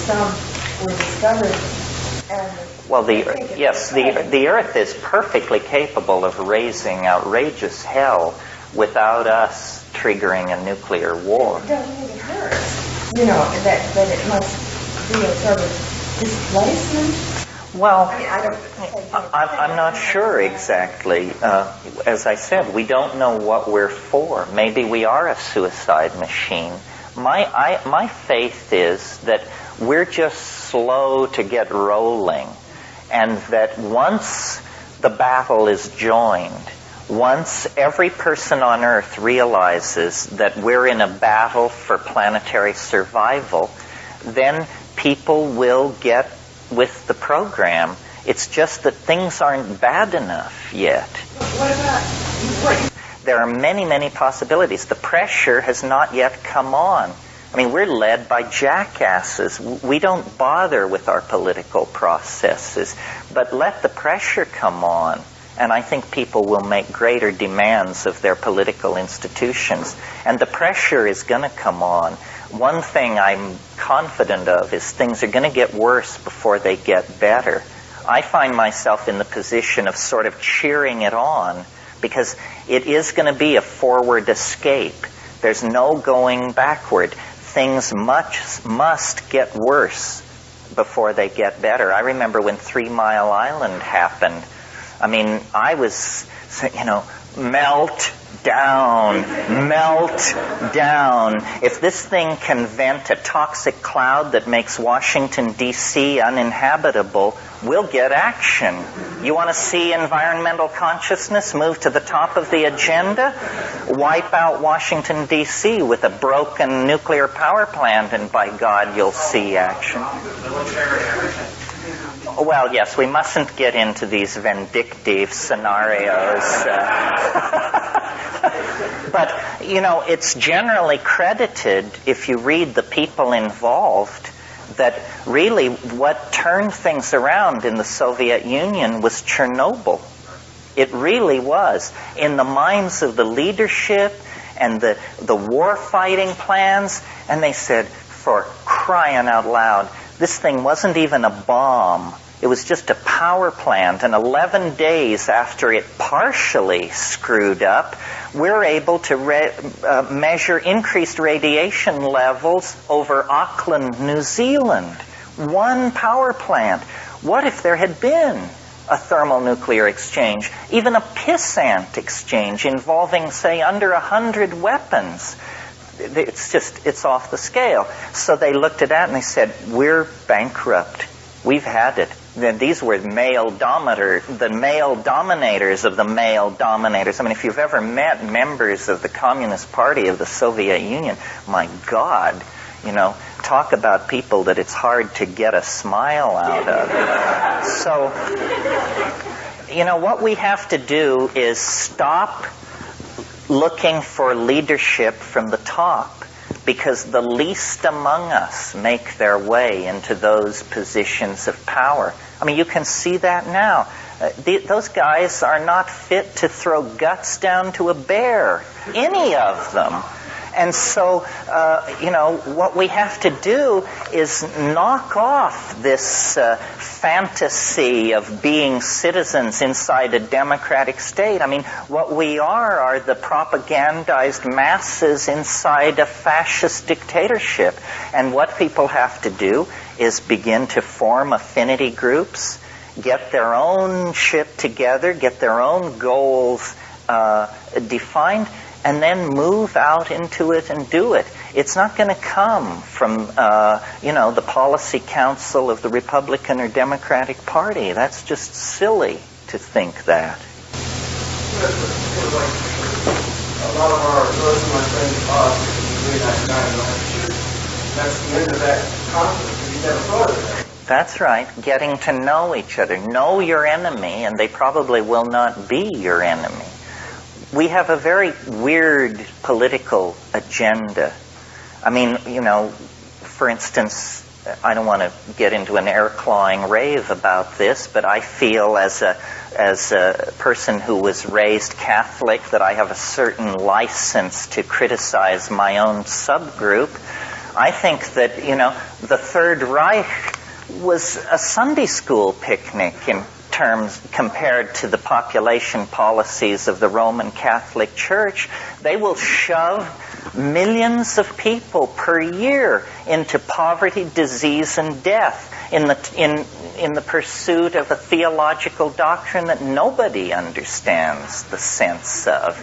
some were discovered. And well, the Earth is perfectly capable of raising outrageous hell without us triggering a nuclear war. Don't you think it hurts? You know, that it must be a sort of displacement? Well, I mean, I'm not sure exactly. As I said, we don't know what we're for. Maybe we are a suicide machine. My faith is that we're just slow to get rolling, and that once the battle is joined, once every person on Earth realizes that we're in a battle for planetary survival, then people will get with the program. It's just that things aren't bad enough yet. What about... There are many, many possibilities. The pressure has not yet come on. I mean, we're led by jackasses. We don't bother with our political processes. But let the pressure come on, and I think people will make greater demands of their political institutions. And the pressure is going to come on. One thing I'm confident of is things are going to get worse before they get better. I find myself in the position of sort of cheering it on, because it is going to be a forward escape. There's no going backward. Things must get worse before they get better. I remember when 3 Mile Island happened. I mean, I was, melt down, melt down. If this thing can vent a toxic cloud that makes Washington, D.C. uninhabitable, we'll get action. You want to see environmental consciousness move to the top of the agenda? Wipe out Washington, D.C. with a broken nuclear power plant, and by God, you'll see action. Well, yes, we mustn't get into these vindictive scenarios. But, it's generally credited, if you read the people involved, that really what turned things around in the Soviet Union was Chernobyl. It really was. In the minds of the leadership and the war-fighting plans, and they said, for crying out loud, this thing wasn't even a bomb. It was just a power plant, and 11 days after it partially screwed up, we're able to measure increased radiation levels over Auckland, New Zealand. One power plant. What if there had been a thermonuclear exchange, even a pissant exchange involving, say, under 100 weapons? It's off the scale. So they looked at that and they said, we're bankrupt. We've had it. These were the male dominators of the male dominators. I mean, if you've ever met members of the Communist Party of the Soviet Union, my God, talk about people that it's hard to get a smile out of. So, what we have to do is stop looking for leadership from the top, because the least among us make their way into those positions of power. I mean, you can see that now. Those guys are not fit to throw guts down to a bear, any of them. And so, what we have to do is knock off this fantasy of being citizens inside a democratic state. I mean, what we are the propagandized masses inside a fascist dictatorship. And what people have to do is begin to form affinity groups, get their own shit together, get their own goals defined, and then move out into it and do it. It's not going to come from, the policy council of the Republican or Democratic Party. That's just silly to think that. A lot of our girls, my friends, that's the end of that conflict. We never thought of that. That's right. Getting to know each other. Know your enemy, and they probably will not be your enemy. We have a very weird political agenda. I mean, for instance, I don't want to get into an air-clawing rave about this, but I feel as a person who was raised Catholic that I have a certain license to criticize my own subgroup. I think that, the Third Reich was a Sunday school picnic in terms compared to the population policies of the Roman Catholic Church. They will shove millions of people per year into poverty, disease, and death in the pursuit of a theological doctrine that nobody understands the sense of.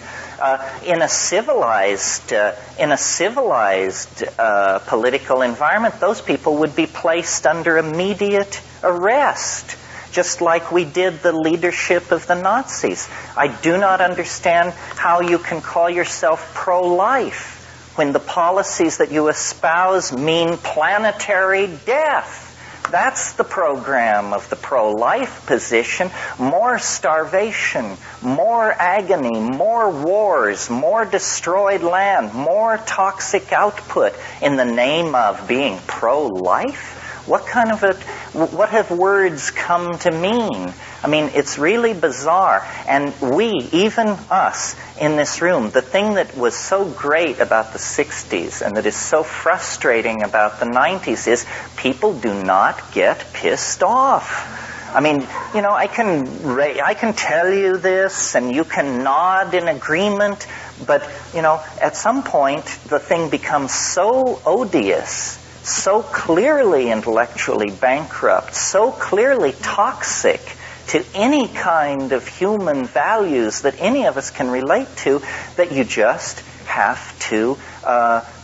In a civilized political environment, those people would be placed under immediate arrest, just like we did the leadership of the Nazis. I do not understand how you can call yourself pro-life when the policies that you espouse mean planetary death. That's the program of the pro-life position. More starvation, more agony, more wars, more destroyed land, more toxic output in the name of being pro-life? What have words come to mean? I mean, it's really bizarre. And we, even us in this room, the thing that was so great about the 60s and that is so frustrating about the 90s is people do not get pissed off. I mean, you know, I can tell you this and you can nod in agreement, but, you know, at some point the thing becomes so odious, so clearly intellectually bankrupt, so clearly toxic to any kind of human values that any of us can relate to, that you just have to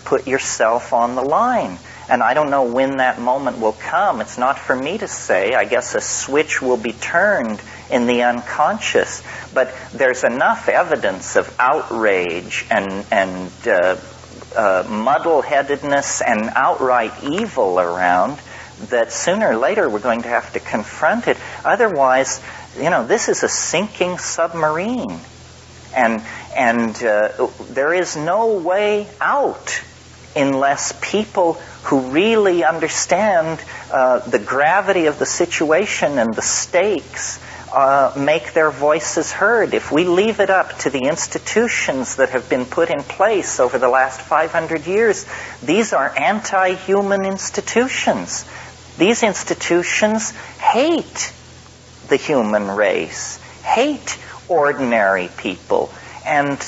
put yourself on the line. And I don't know when that moment will come. It's not for me to say. I guess a switch will be turned in the unconscious. But there's enough evidence of outrage and muddle-headedness and outright evil around that sooner or later we're going to have to confront it. Otherwise, you know, this is a sinking submarine. And there is no way out unless people who really understand the gravity of the situation and the stakes make their voices heard. If we leave it up to the institutions that have been put in place over the last 500 years, these are anti-human institutions. These institutions hate the human race, hate ordinary people. And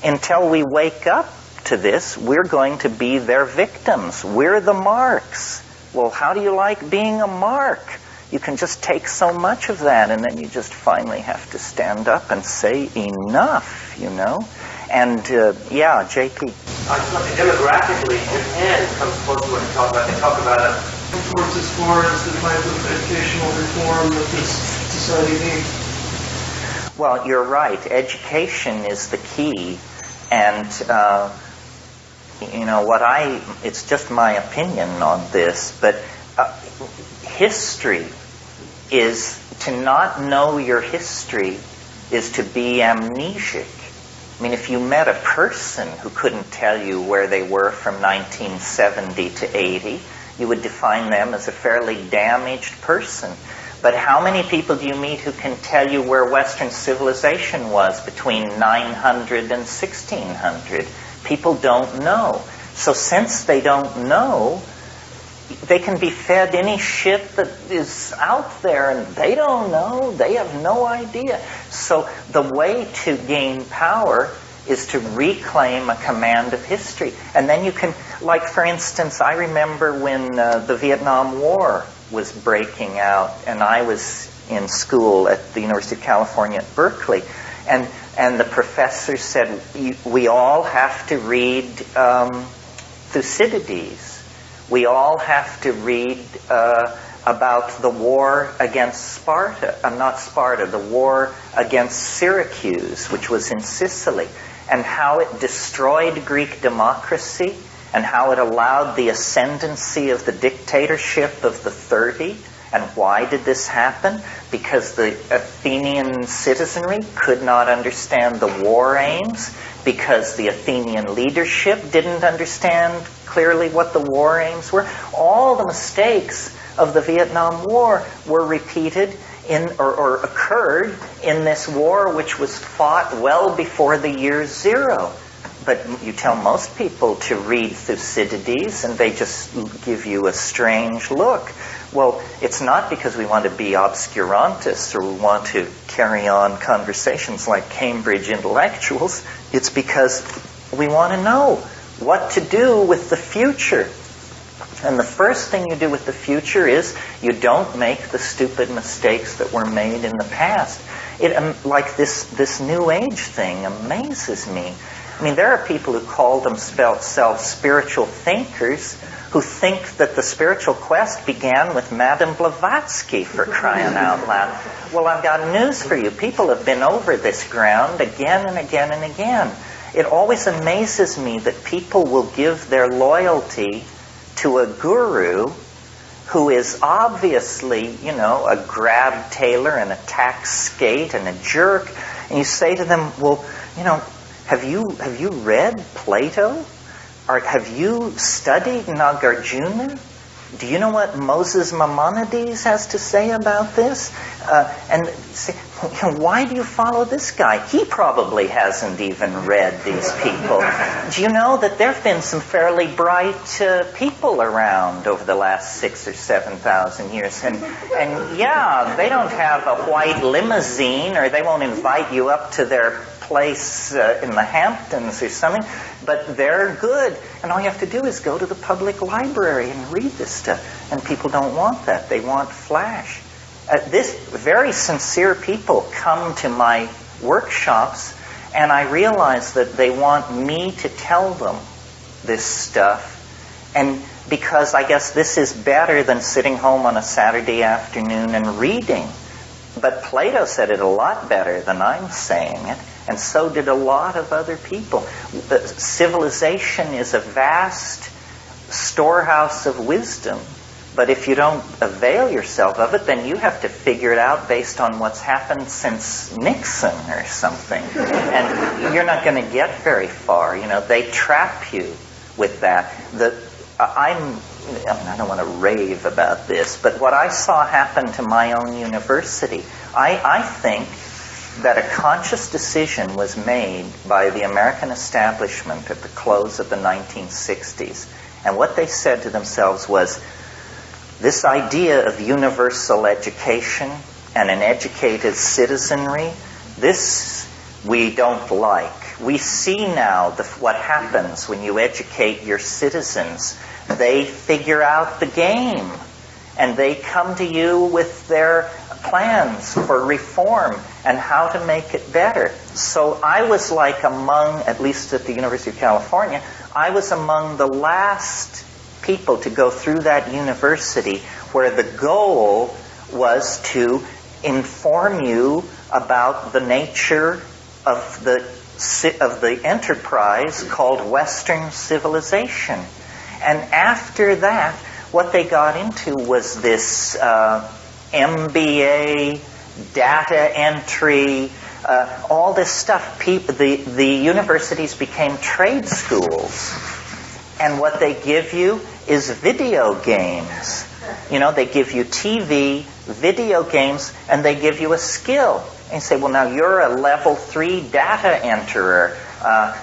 until we wake up to this, we're going to be their victims. We're the marks. Well, how do you like being a mark? You can just take so much of that, and then you just finally have to stand up and say enough, you know? And, yeah, JP. Demographically, Japan comes close to what you talk about. They talk about it towards as far as the type of educational reform that this society needs. Well, you're right. Education is the key. And, you know, it's just my opinion on this, but history is, to not know your history is to be amnesic. I mean, if you met a person who couldn't tell you where they were from 1970 to 80, you would define them as a fairly damaged person. But how many people do you meet who can tell you where Western civilization was between 900 and 1600? People don't know. So since they don't know, they can be fed any shit that is out there, and they don't know. They have no idea. So the way to gain power is to reclaim a command of history. And then you can, like, for instance, I remember when the Vietnam War was breaking out, and I was in school at the University of California at Berkeley, and the professor said, we all have to read Thucydides. We all have to read about the war against Sparta, not Sparta, the war against Syracuse, which was in Sicily, and how it destroyed Greek democracy, and how it allowed the ascendancy of the dictatorship of the 30. And why did this happen? Because the Athenian citizenry could not understand the war aims, because the Athenian leadership didn't understand clearly what the war aims were. All the mistakes of the Vietnam War were repeated or occurred in this war, which was fought well before the year zero. But you tell most people to read Thucydides, and they just give you a strange look. Well, it's not because we want to be obscurantists or we want to carry on conversations like Cambridge intellectuals. It's because we want to know what to do with the future. And the first thing you do with the future is you don't make the stupid mistakes that were made in the past. Like this New Age thing amazes me. I mean, there are people who call themselves spiritual thinkers who think that the spiritual quest began with Madame Blavatsky, for crying out loud. Well, I've got news for you. People have been over this ground again and again and again. It always amazes me that people will give their loyalty to a guru who is obviously, a grab tailor and a tax skate and a jerk. And you say to them, well, have you read Plato? Or have you studied Nagarjuna? Do you know what Moses Maimonides has to say about this? And say, why do you follow this guy? He probably hasn't even read these people. Do you know that there have been some fairly bright people around over the last 6,000 or 7,000 years? And yeah, they don't have a white limousine, or they won't invite you up to their place in the Hamptons or something, but they're good. And all you have to do is go to the public library and read this stuff. And people don't want that. They want flash. This very sincere people come to my workshops, and I realize that they want me to tell them this stuff. And because I guess this is better than sitting home on a Saturday afternoon and reading. But Plato said it a lot better than I'm saying it. And so did a lot of other people. Civilization is a vast storehouse of wisdom. But if you don't avail yourself of it, then you have to figure it out based on what's happened since Nixon or something. And you're not going to get very far. They trap you with that. I don't want to rave about this, but what I saw happen to my own university, I think that a conscious decision was made by the American establishment at the close of the 1960s. And what they said to themselves was, this idea of universal education and an educated citizenry, this we don't like. We see now what happens when you educate your citizens. They figure out the game, and they come to you with their plans for reform and how to make it better. So I was like among, at least at the University of California, I was among the last people to go through that university where the goal was to inform you about the nature of the enterprise called Western civilization. And after that, what they got into was this MBA, data entry, all this stuff. The universities became trade schools. And what they give you is video games. They give you TV, video games, and they give you a skill. And you say, well, now you're a level 3 data enterer,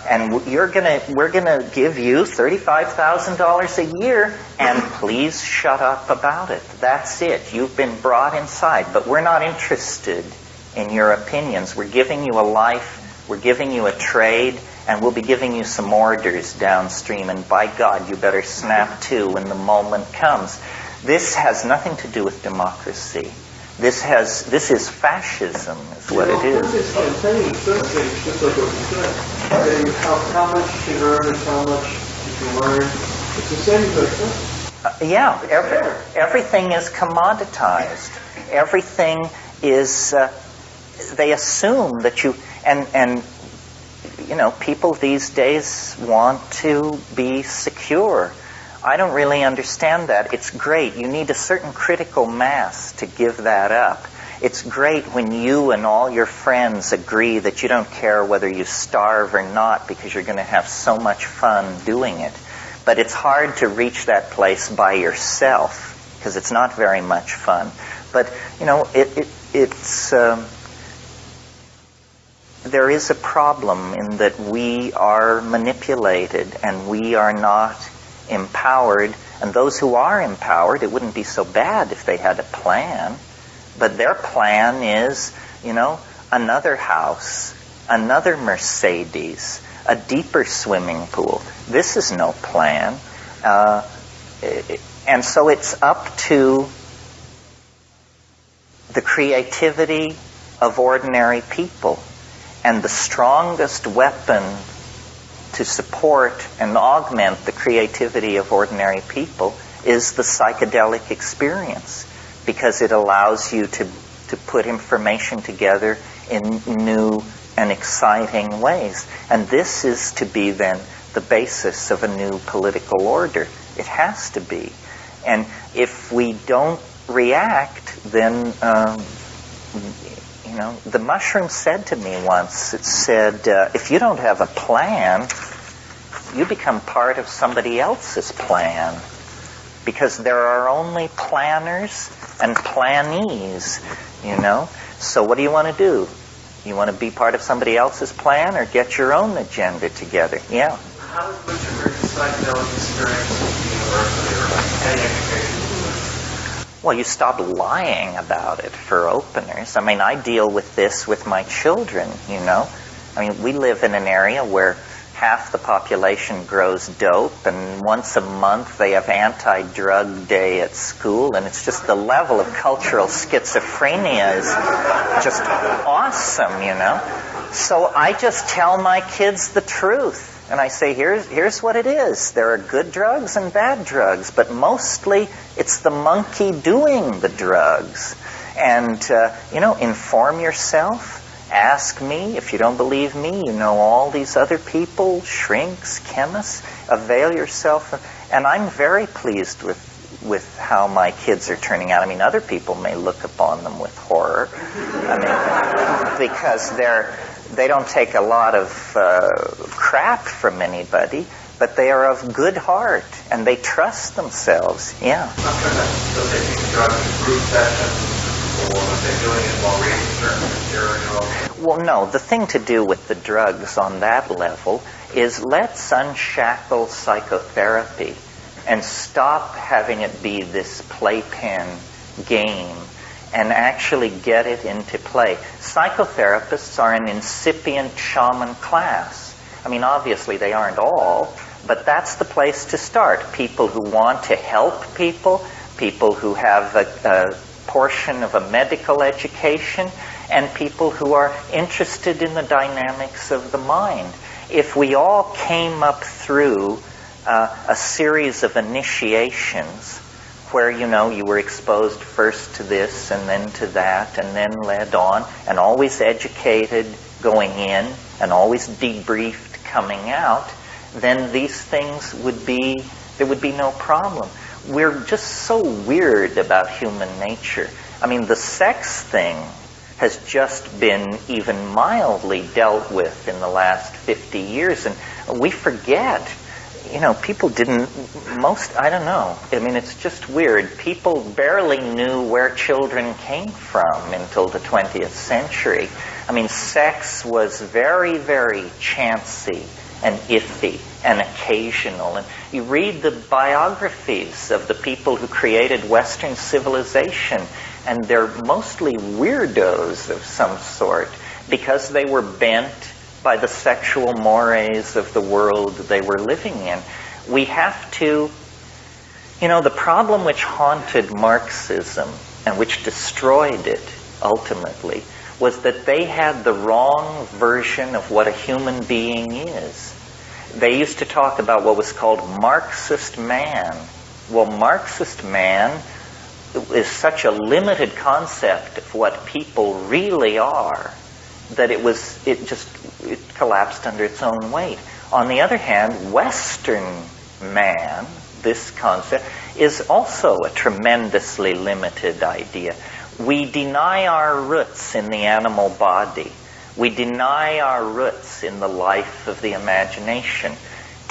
and we're gonna give you $35,000 a year, and please shut up about it. That's it. You've been brought inside, but we're not interested in your opinions. We're giving you a life, we're giving you a trade, and we'll be giving you some orders downstream, and by God, you better snap to when the moment comes. This has nothing to do with democracy. This is fascism, is what it is. It's campaigning, just like what you said. How much you can earn is how much you can learn. It's the same thing. Yeah, everything is commoditized. Everything is, they assume that you, and people these days want to be secure. I don't really understand that. It's great. You need a certain critical mass to give that up. It's great when you and all your friends agree that you don't care whether you starve or not because you're going to have so much fun doing it. But it's hard to reach that place by yourself because it's not very much fun. But, there is a problem in that we are manipulated and we are not empowered. And those who are empowered, it wouldn't be so bad if they had a plan. But their plan is, another house, another Mercedes, a deeper swimming pool. This is no plan. And so it's up to the creativity of ordinary people. And the strongest weapon to support and augment the creativity of ordinary people is the psychedelic experience, because it allows you to put information together in new and exciting ways. And this is to be then the basis of a new political order. It has to be. And if we don't react, then the mushroom said to me once, it said, if you don't have a plan, you become part of somebody else's plan. Because there are only planners and plannees, So what do you want to do? You want to be part of somebody else's plan or get your own agenda together? Yeah. How does Lucifer's psychedelic experience with the university or any education? Well, you stop lying about it, for openers. I mean, I deal with this with my children, we live in an area where half the population grows dope, and once a month they have anti-drug day at school, and it's just the level of cultural schizophrenia is just awesome, So I just tell my kids the truth. And I say, here's what it is. There are good drugs and bad drugs, but mostly it's the monkey doing the drugs. And, inform yourself. Ask me. If you don't believe me, all these other people, shrinks, chemists. Avail yourself. And I'm very pleased with how my kids are turning out. Other people may look upon them with horror. Because they don't take a lot of crap from anybody, but they are of good heart, and they trust themselves. Yeah. So taking drugs in group sessions, or if they're doing it while reading certain material? Well, no. The thing to do with the drugs on that level is let's unshackle psychotherapy and stop having it be this playpen game and actually get it into play. Psychotherapists are an incipient shaman class. Obviously they aren't all, but that's the place to start. People who want to help people, people who have a portion of a medical education, and people who are interested in the dynamics of the mind. If we all came up through a series of initiations where, you were exposed first to this and then to that and then led on, and always educated going in and always debriefed coming out, then these things there would be no problem. We're just so weird about human nature. The sex thing has just been even mildly dealt with in the last 50 years, and we forget. People I don't know. It's just weird. People barely knew where children came from until the 20th century. Sex was very, very chancy and iffy and occasional. And you read the biographies of the people who created Western civilization, and they're mostly weirdos of some sort because they were bent by the sexual mores of the world they were living in. We have to, the problem which haunted Marxism and which destroyed it ultimately was that they had the wrong version of what a human being is. They used to talk about what was called Marxist man. Well, Marxist man is such a limited concept of what people really are that it collapsed under its own weight. On the other hand, Western man, this concept, is also a tremendously limited idea. We deny our roots in the animal body. We deny our roots in the life of the imagination.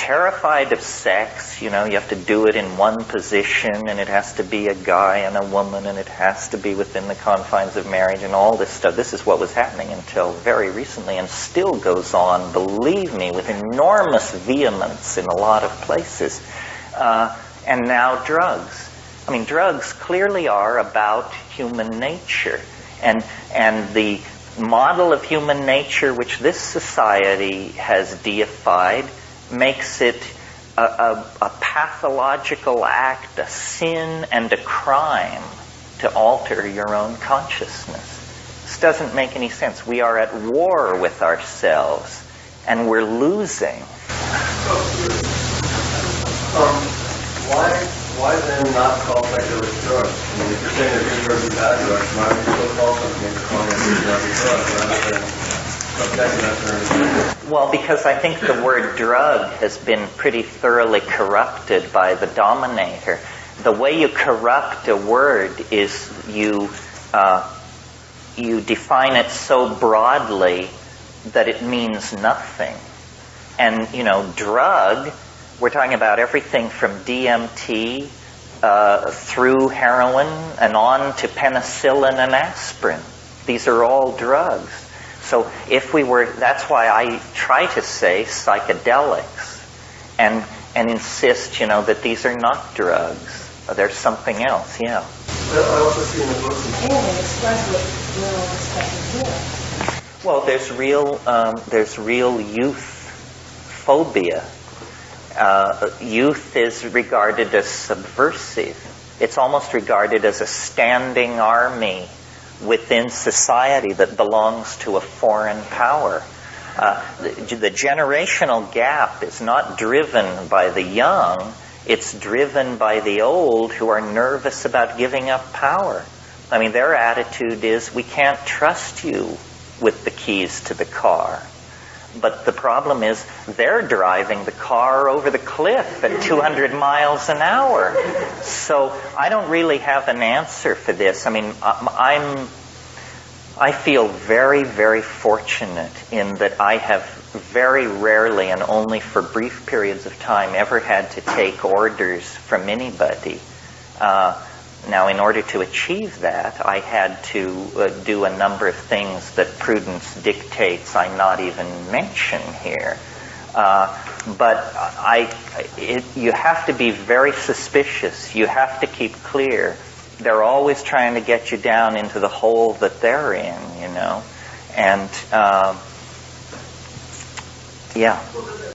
terrified of sex. You have to do it in one position, and it has to be a guy and a woman, and it has to be within the confines of marriage and all this stuff. This is what was happening until very recently, and still goes on, believe me, with enormous vehemence in a lot of places. And now drugs. I mean, drugs clearly are about human nature. And the model of human nature which this society has deified makes it a pathological act, a sin and a crime to alter your own consciousness. This doesn't make any sense. We are at war with ourselves, and we're losing. Why then not call psychedelics drugs? I mean, if you're saying that these drugs are bad drugs, why would you still call something and calling it these drugs rather than subjecting that term? Well, because I think the word drug has been pretty thoroughly corrupted by the dominator. The way you corrupt a word is you define it so broadly that it means nothing. And, drug, we're talking about everything from DMT through heroin and on to penicillin and aspirin. These are all drugs. So that's why I try to say psychedelics and insist, that these are not drugs. There's something else, yeah. I also see in the book. And express what we're all discussing here. Well, there's real youth phobia. Youth is regarded as subversive. It's almost regarded as a standing army within society that belongs to a foreign power. The generational gap is not driven by the young, it's driven by the old who are nervous about giving up power. I mean, their attitude is, we can't trust you with the keys to the car. But the problem is, they're driving the car over the cliff at 200 miles an hour. So I don't really have an answer for this. I mean, I feel very, very fortunate in that I have very rarely and only for brief periods of time ever had to take orders from anybody. Now, in order to achieve that, I had to do a number of things that prudence dictates I not even mention here. But you have to be very suspicious. You have to keep clear. They're always trying to get you down into the hole that they're in, And, yeah. Well,